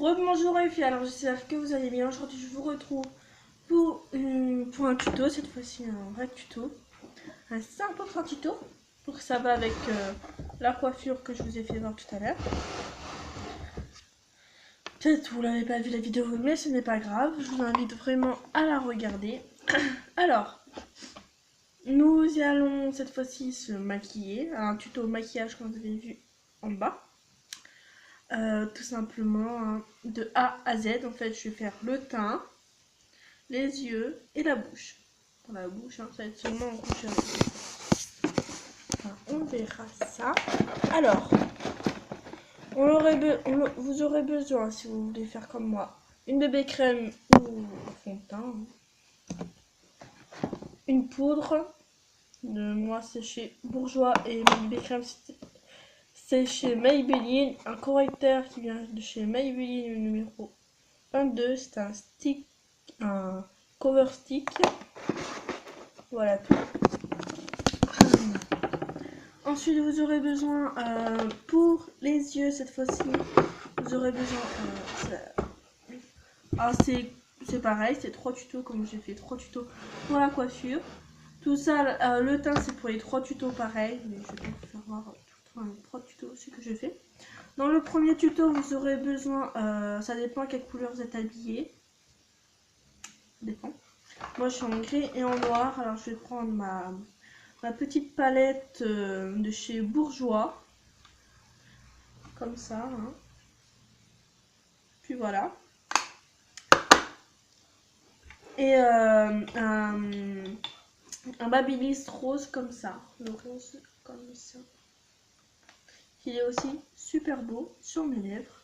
Rebonjour les filles, alors j'espère que vous allez bien. Aujourd'hui je vous retrouve pour un tuto, cette fois-ci un vrai tuto. Un simple petit tuto, pour que ça va avec la coiffure que je vous ai fait voir tout à l'heure. Peut-être vous l'avez pas vu la vidéo, mais ce n'est pas grave, je vous invite vraiment à la regarder. Alors, nous allons cette fois-ci se maquiller, un tuto maquillage comme vous avez vu en bas. Tout simplement hein, de A à Z. En fait, je vais faire le teint, les yeux et la bouche. Pour la bouche, hein, ça va être seulement en rouge à lèvres. Enfin, on verra ça. Alors, vous aurez besoin, si vous voulez faire comme moi, une bébé crème ou fond de teint, une poudre. Moi, c'est chez Bourjois et ma bébé crème, c'est chez Maybelline. Un correcteur qui vient de chez Maybelline, le numéro 22. C'est un stick, un cover stick. Voilà tout. Ensuite, vous aurez besoin pour les yeux cette fois-ci. Vous aurez besoin. C'est pareil, c'est 3 tutos comme j'ai fait 3 tutos pour la coiffure. Tout ça, le teint c'est pour les 3 tutos pareil, mais je vais vous faire voir les 3 tutos aussi que j'ai fait. Dans le premier tuto, vous aurez besoin, ça dépend à quelle couleur vous êtes habillé. Ça dépend. Moi je suis en gris et en noir, alors je vais prendre ma petite palette de chez Bourjois. Comme ça. Hein. Puis voilà. Et un Babyliss rose comme ça. Le rose comme ça. Il est aussi super beau sur mes lèvres.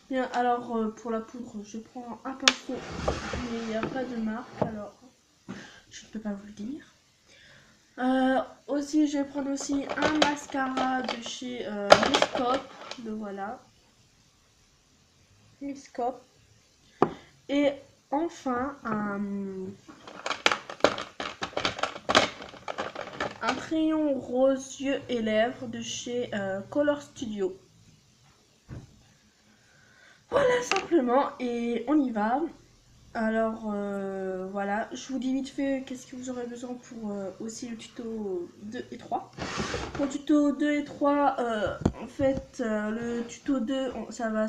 Bien, alors pour la poudre, je prends un pinceau, mais il n'y a pas de marque, alors je ne peux pas vous le dire. Aussi, je vais prendre aussi un mascara de chez Miscop. Le voilà. Miscop. Et enfin, un crayon rose yeux et lèvres de chez Color Studio. Voilà simplement, et on y va. Alors voilà, je vous dis vite fait qu'est-ce que vous aurez besoin pour aussi le tuto 2 et 3. Pour le tuto 2 et 3, en fait le tuto 2, ça va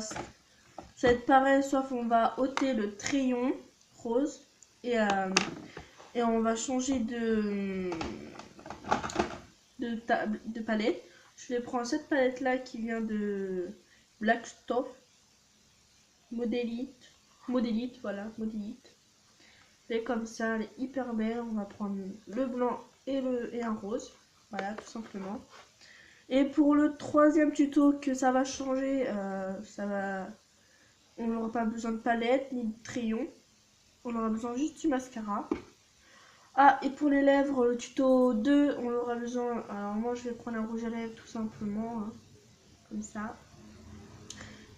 être pareil, sauf on va ôter le crayon rose et on va changer de palette. Je vais prendre cette palette là qui vient de Black Stuff Modélite, voilà, Modélite. Et comme ça, elle est hyper belle. On va prendre le blanc et un rose, voilà, tout simplement. Et pour le troisième tuto que ça va changer, on n'aura pas besoin de palette ni de crayon. On aura besoin juste du mascara. Ah, et pour les lèvres, le tuto 2, on aura besoin. Alors moi, je vais prendre un rouge à lèvres tout simplement, hein, comme ça.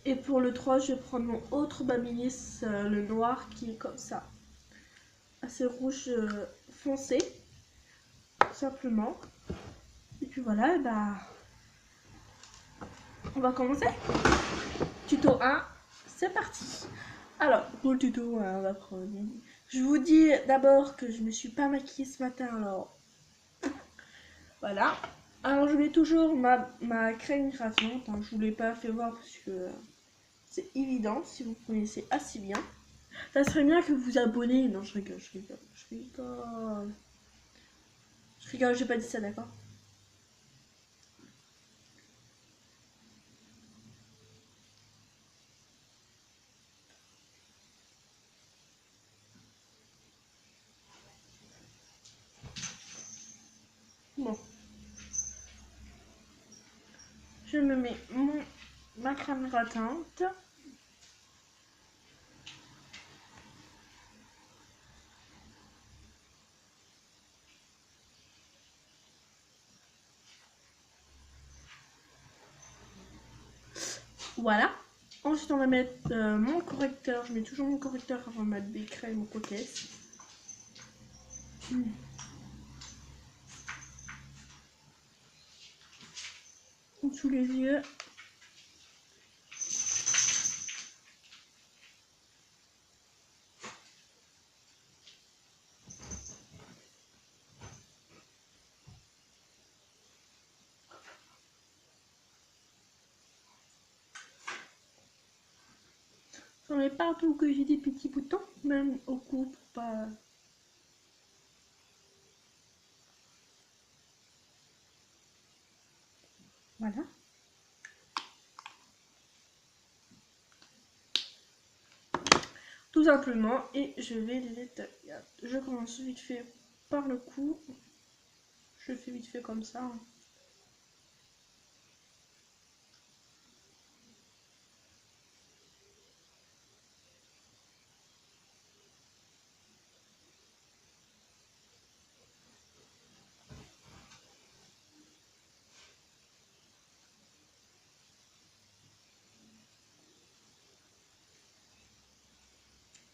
Et pour le 3, je vais prendre mon autre Babyliss, le noir, qui est comme ça. Assez rouge foncé, tout simplement. Et puis voilà, bah, on va commencer. Tuto 1, c'est parti. Alors, pour le tuto 1, on va prendre... Je vous dis d'abord que je ne me suis pas maquillée ce matin, alors... Voilà. Alors, je mets toujours ma crème graffiante. Hein. Je vous l'ai pas fait voir parce que c'est évident si vous connaissez assez bien. Ça serait bien que vous vous abonnez. Non, je rigole. Je rigole, j'ai pas dit ça, d'accord? Bon. Je me mets ma crème hydratante. Voilà. Ensuite, on va mettre mon correcteur. Je mets toujours mon correcteur avant de mettre des crèmes ou coquettes. Sous les yeux. J'en ai partout que j'ai des petits boutons, même au cou pour pas... Voilà. Tout simplement, et je vais les établir. Je commence vite fait par le cou. Je fais vite fait comme ça.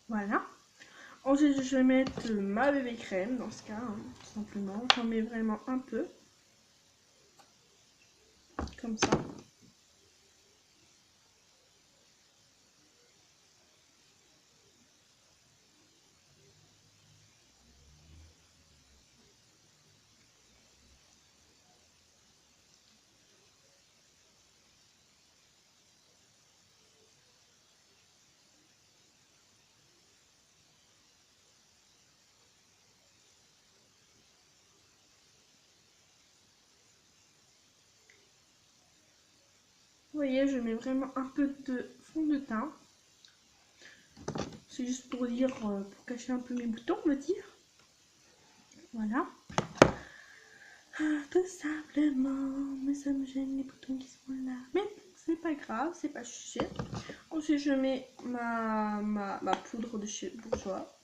Voilà. Ensuite, je vais mettre ma bébé crème dans ce cas, hein, tout simplement. J'en mets vraiment un peu. Comme ça. Vous voyez, je mets vraiment un peu de fond de teint. C'est juste pour dire, pour cacher un peu mes boutons, on va dire. Voilà. Tout simplement, mais ça me gêne les boutons qui sont là. Mais c'est pas grave, c'est pas chier. Ensuite, je mets ma poudre de chez Bourjois.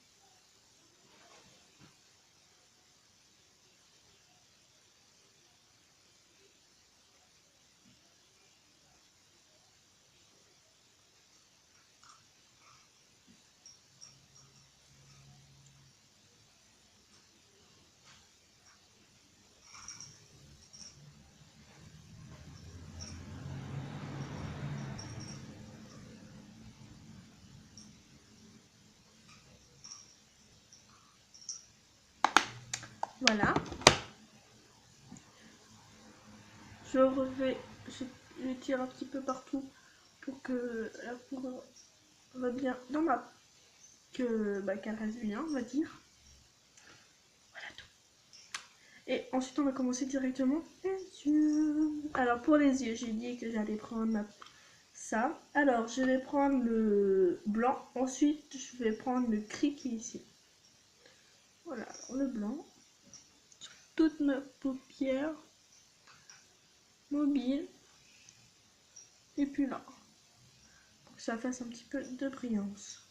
Voilà. Je tire un petit peu partout pour que la poudre va bien dans ma... qu'elle reste bien, on va dire. Voilà tout. Et ensuite, on va commencer directement les yeux. Alors, pour les yeux, j'ai dit que j'allais prendre ça. Alors, je vais prendre le blanc. Ensuite, je vais prendre le gris qui est ici. Voilà, alors le blanc. Sur toute ma paupière mobile. Et puis là. Pour que ça fasse un petit peu de brillance.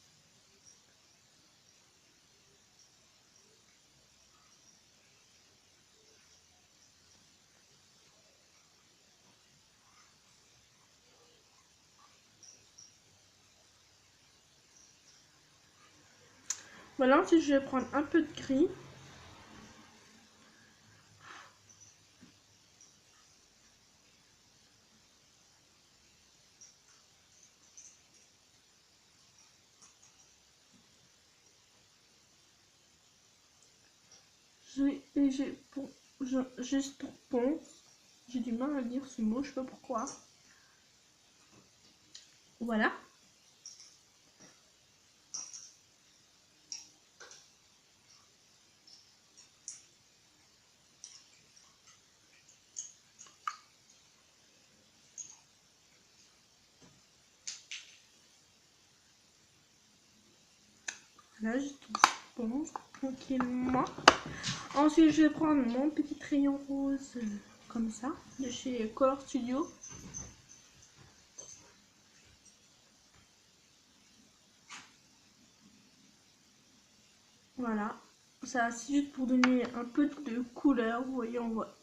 Voilà, ensuite je vais prendre un peu de gris. Juste pour pont. J'ai du mal à dire ce mot, je sais pas pourquoi. Voilà. Là, je bon, tranquillement. Ensuite, je vais prendre mon petit crayon rose comme ça, de chez Color Studio. Voilà. Ça, c'est juste pour donner un peu de couleur. Vous voyez, on voit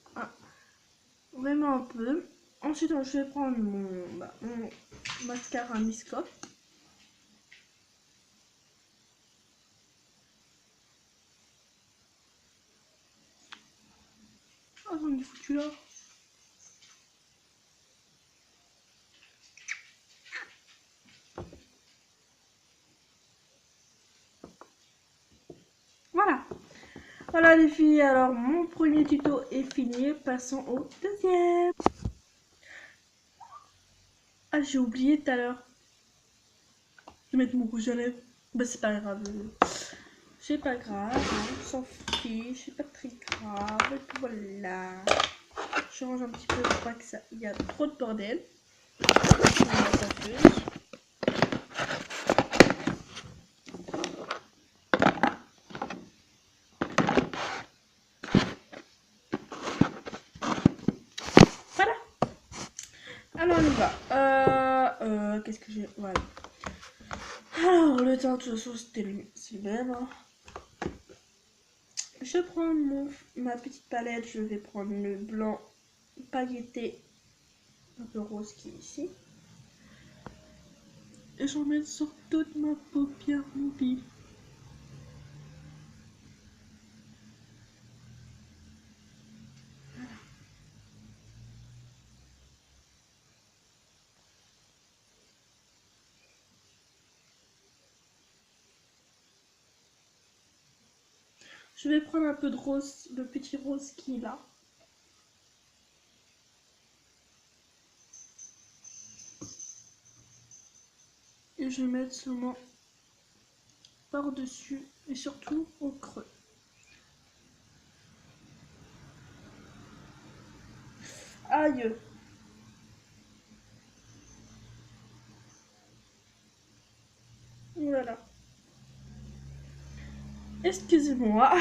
vraiment un peu. Ensuite, je vais prendre mon mascara Miscope. Oh, j'en ai foutu là. Voilà. Voilà les filles, alors mon premier tuto est fini. Passons au deuxième. Ah, j'ai oublié tout à l'heure. vais mettre mon rouge à lèvres. Bah c'est pas grave. C'est pas grave, hein, on s'en fiche, c'est pas très grave. Et puis voilà. Je range un petit peu pour pas que ça. Il y a trop de bordel. Voilà. Alors on y va. Qu'est-ce que j'ai. Voilà. Alors le teint de toute façon c'est le même. Hein. Je prends ma petite palette, je vais prendre le blanc pailleté un peu rose qui est ici. Et j'en mets sur toute ma paupière mobile. Voilà. Je vais prendre un peu de rose, le petit rose qui est là. Et je vais mettre seulement par-dessus et surtout au creux. Aïe! Voilà. Excusez-moi.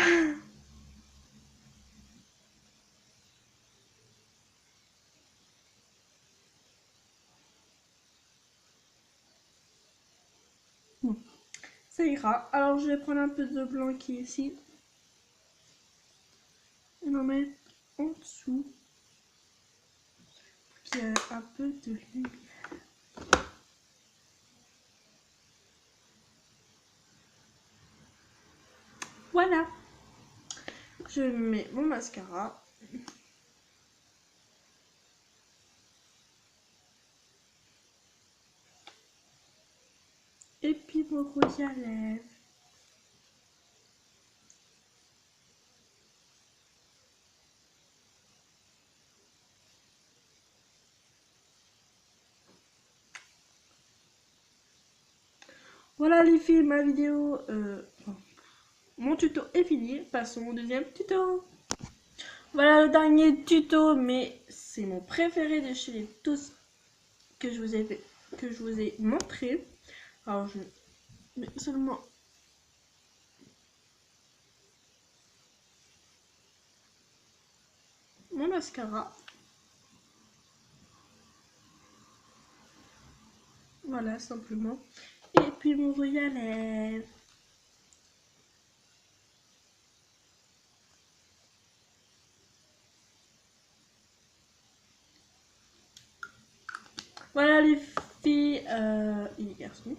Bon. Ça ira. Alors je vais prendre un peu de blanc qui est ici. Et en mettre en dessous. Pour qu'il y ait un peu de lumière. Voilà. Je mets mon mascara. Et puis mon rouge à lèvres. Voilà les filles, ma vidéo, mon tuto est fini. Passons au deuxième tuto. Voilà le dernier tuto, mais c'est mon préféré de chez les tous que je vous ai montré. Alors je mets seulement mon mascara. Voilà, simplement. Et puis mon rouge à lèvres. Voilà les filles et les garçons.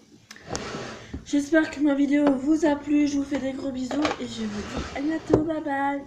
J'espère que ma vidéo vous a plu. Je vous fais des gros bisous et je vous dis à bientôt. Bye bye.